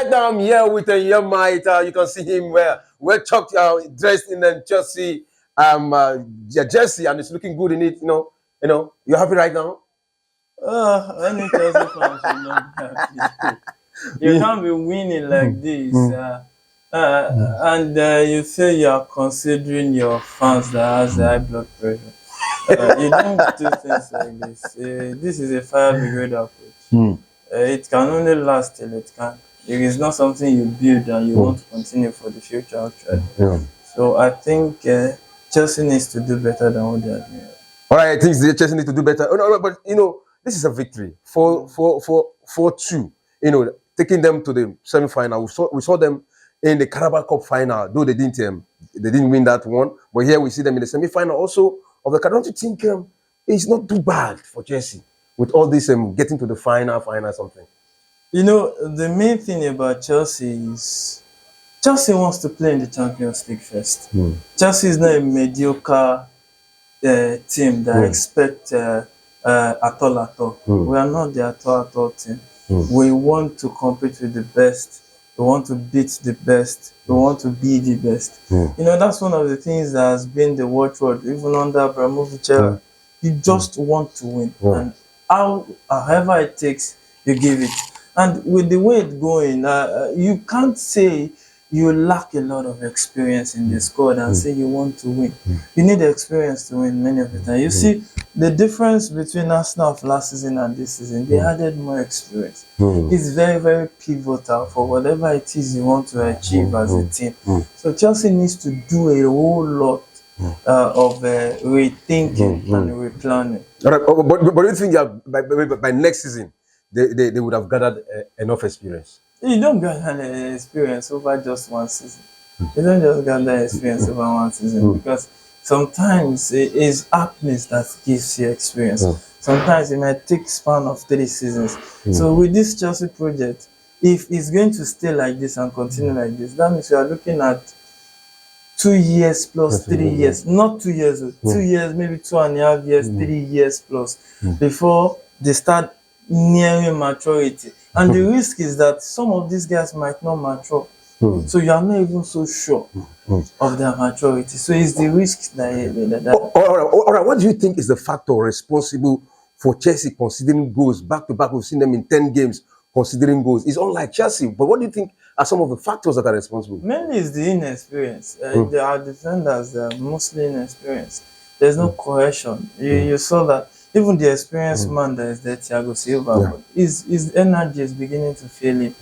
right now I'm here with Yemi. You can see him we're chucked dressed in the Chelsea jersey, and it's looking good in it. You're happy right now. Any Chelsea fans should not be happy. You can't be winning like this, and you say you are considering your fans that has high blood pressure. You don't do things like this. This is a fire brigade approach. It can only last till it can. It is not something you build and you want to continue for the future, actually. Yeah. So I think Chelsea needs to do better than what they are doing. All right, I think Chelsea need to do better. Oh, no, but this is a victory. 4-2. Taking them to the semi-final. We saw them in the Carabao Cup final, though they didn't win that one. But here we see them in the semi-final also of the. Don't you think it's not too bad for Chelsea with all this getting to the final something? The main thing about Chelsea is Chelsea wants to play in the Champions League first. Chelsea is not a mediocre team that expect at all. We are not the at all team. We want to compete with the best. We want to beat the best. We want to be the best. That's one of the things that has been the watchword, even under Abramovich. You just want to win, and however it takes, you give it. And with the way it's going, you can't say you lack a lot of experience in the squad and say you want to win. You need the experience to win many of the time. You see, the difference between Arsenal of last season and this season, they added more experience. It's very, very pivotal for whatever it is you want to achieve as a team. So Chelsea needs to do a whole lot of rethinking and replanning. All right, but do you think that by next season, they would have gathered enough experience? You don't gather experience over just one season. You don't just gather experience over one season because sometimes it is happiness that gives you experience. Sometimes it might take span of 3 seasons. So with this Chelsea project, if it's going to stay like this and continue like this, that means we are looking at 2 years plus 3 years, not 2 years, 2 years, maybe 2.5 years, 3 years plus before they start nearing maturity. And the risk is that some of these guys might not mature. So you are not even so sure of their maturity. So it's the risk that all right. What do you think is the factor responsible for Chelsea considering goals back to back? We've seen them in 10 games considering goals. It's unlike Chelsea. But what do you think are some of the factors that are responsible? Mainly is the inexperience. Our defenders are mostly inexperienced. There's no cohesion. You saw that. Even the experienced man that is there, Thiago Silva, his energy is beginning to fail him.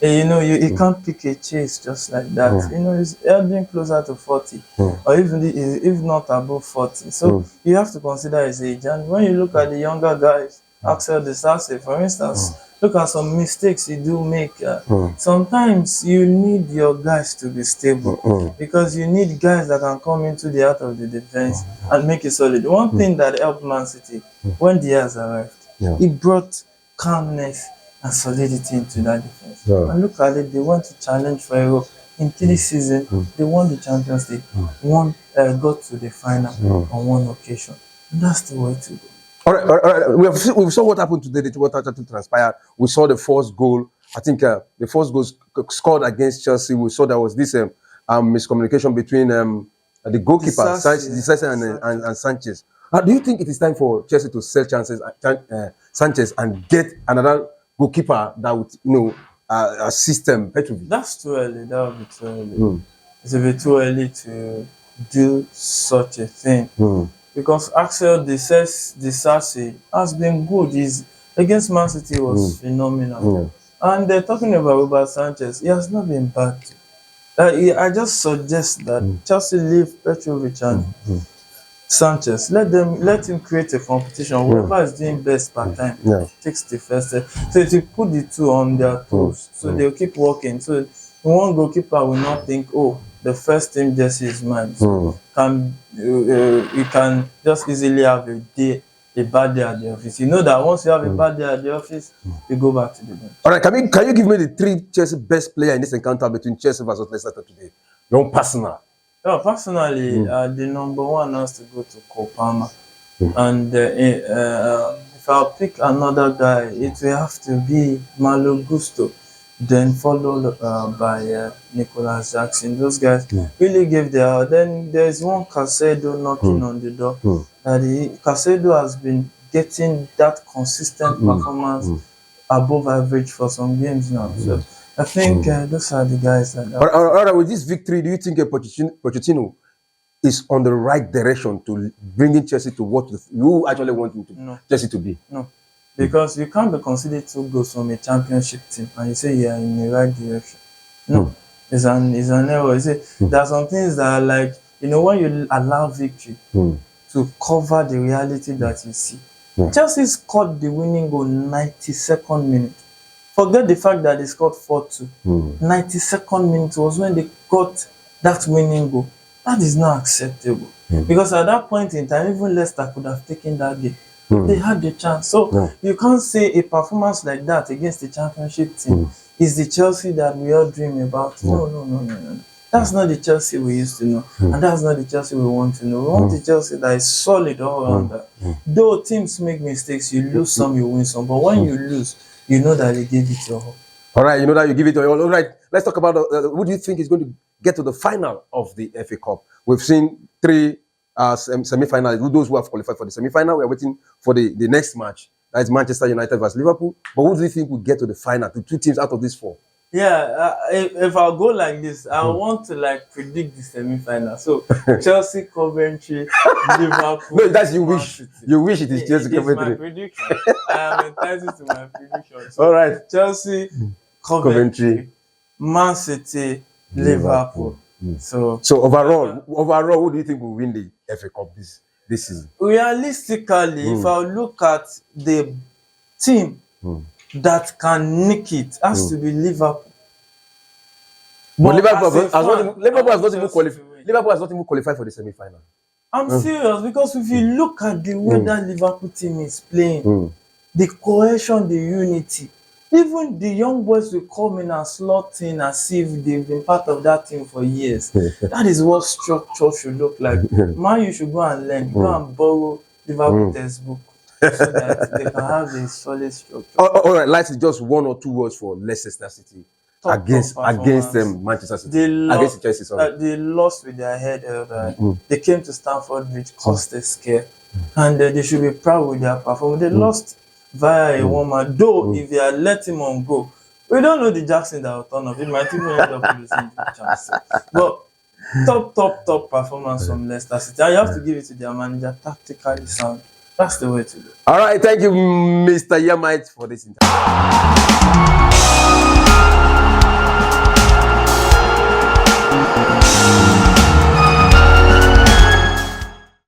You can't pick a chase just like that. He's edging closer to 40, or even if not above 40. So you have to consider his age. And when you look at the younger guys, Axel Disasi, for instance, look at some mistakes you do make. Sometimes you need your guys to be stable because you need guys that can come into the heart of the defense and make it solid. One thing that helped Man City when Diaz arrived, he brought calmness and solidity into that defense. And look at it, they went to challenge for Europe in 3 seasons. They won the Champions League, got to the final on 1 occasion. And that's the way to go. All right. We saw what happened today. What had to transpire. We saw the first goal. I think the first goal scored against Chelsea. We saw there was this miscommunication between the goalkeeper Disasi and Sanchez. Do you think it is time for Chelsea to sell Sanchez and get another goalkeeper that would assist Petrovic? That's too early. That would be too early. It's a bit too early to do such a thing. Because Axel Disasi has been good. Against Man City was phenomenal. And they're talking about Robert Sanchez. He has not been bad. I just suggest that Chelsea leave Petrovic and Sanchez. Let him create a competition. Whoever is doing best per time takes the first step. So if you put the two on their toes, so they'll keep working. So one goalkeeper will not think, oh, the first team jersey is mine. So you can just easily have a bad day at the office. You know that once you have a bad day at the office, you go back to the bench. All right, can you give me the 3 Chelsea best players in this encounter between Chelsea versus Leicester today? Your own personal. Personally, the number 1 has to go to Cole Palmer. And if I'll pick another guy, it will have to be Malo Gusto. then followed by Nicholas Jackson. Those guys really gave their. Then there's one Casedo knocking on the door. Casedo has been getting that consistent performance above average for some games now. So I think those are the guys that. All right, with this victory, do you think Pochettino is on the right direction to bringing Chelsea to what you actually want him to Chelsea to be? No. Because you can't be considered 2 goals from a championship team and you say you are in the right direction. No, it's an error. You see, there are some things that are like, when you allow victory to cover the reality that you see. Chelsea scored the winning goal 92nd minute. Forget the fact that they scored 4-2. 92nd minute was when they got that winning goal. That is not acceptable. Because at that point in time, even Leicester could have taken that game. They had the chance. So you can't say a performance like that against the championship team is the Chelsea that we all dream about. No. That's not the Chelsea we used to know. And that's not the Chelsea we want to know. We want the Chelsea that is solid all around. Though teams make mistakes, you lose some, you win some. But when you lose, you know that they gave it your all. All right, you know that you give it your all. All right, let's talk about who do you think is going to get to the final of the FA Cup? We've seen 3 semi-finals. Those who have qualified for the semi-final, we are waiting for the next match. That is Manchester United versus Liverpool. But who do you think will get to the final? The 2 teams out of these 4. Yeah, if I go like this, I want to predict the semi-final. So Chelsea, Coventry, Liverpool. No, that's you wish. City. You wish it is Chelsea, Coventry. It's my prediction. I am entitled to my prediction. So all right. Chelsea, Coventry, Man City, Liverpool. So overall, who do you think will win the FA Cup this season? Realistically, if I look at the team that can nick it, has to be Liverpool. But Liverpool has not even qualified for the semi-final. I'm serious, because if you look at the way that Liverpool team is playing, the cohesion, the unity, even the young boys will come in and slot in as if they've been part of that team for years. That is what structure should look like. Man, you should go and learn, go and borrow Liverpool textbook so that they can have a solid structure. All right, let's just 1 or 2 words for Leicester City against Manchester City. Against Chelsea, sorry. They lost with their head held. They came to Stamford Bridge, caused a scare, and they should be proud with their performance. They lost via a woman, though if they had let him on go, we don't know the Jackson that will turn up. It might even end up losing the chance. But top performance from Leicester City. And you have to give it to their manager, tactically sound. That's the way to do it. All right, thank you, Mr. Yemi, for this interview.